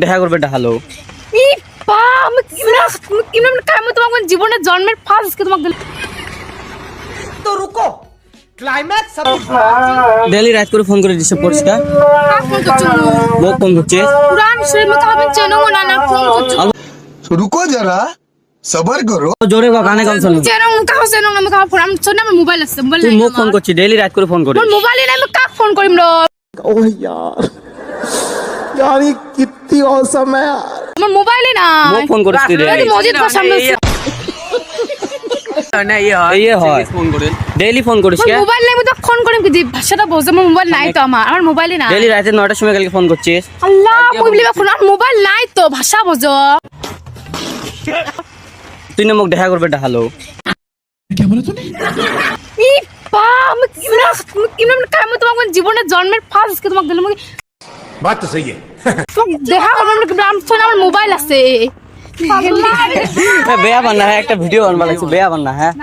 দেখা করবে হ্যালো তোমার জীবনের জন্মের ফার্স্ট তোমাকে तो रुको क्लाइमैक्स अभी ডেলি রাত করে ফোন করে ডিস্টার্ব করিস না মোক ফোন করছিস পুরান শরীর মতো হবে চেনো না না ফোন করছো रुको जरा सबर करो জোরে গানে গান শোনো চেনো কাও চেনো না কাও ফোন আমি শোন আমার মোবাইল আছে মোবাইল তুই নাই মোক ফোন করছিস ডেলি রাত করে ফোন করিস আমার মোবাইলে নাই আমি কাক ফোন করিম র ओह यार यार ये कितनी औसम है यार আমার মোবাইলে না মোক ফোন করিস তুই আমি মসজিদ কর সামনে না ইয়ে হয় ফোন করে ডেলি ফোন করিস কে মোবাইল নাই আমি তো ফোন করিম কি ভাষাটা বোঝে আমার মোবাইল নাই তো আমার মোবাইলে না ডেলি রাতে 9টার সময় কালকে ফোন করছিস আল্লাহ মুই ফোন আর মোবাইল নাই তো ভাষা বোঝো তুই না মোক দেখা করবে হ্যালো ই পা আমি কিমন তোমার জীবনের জন্মের ফার্স্ট তোমাকে দিলাম बात तो सही है দেখা করব আমি ফোন আমার মোবাইল আছে বেয়া বান্না হ্যাঁ একটা ভিডিও বানবা লাগছে বেয়া বান্না হ্যাঁ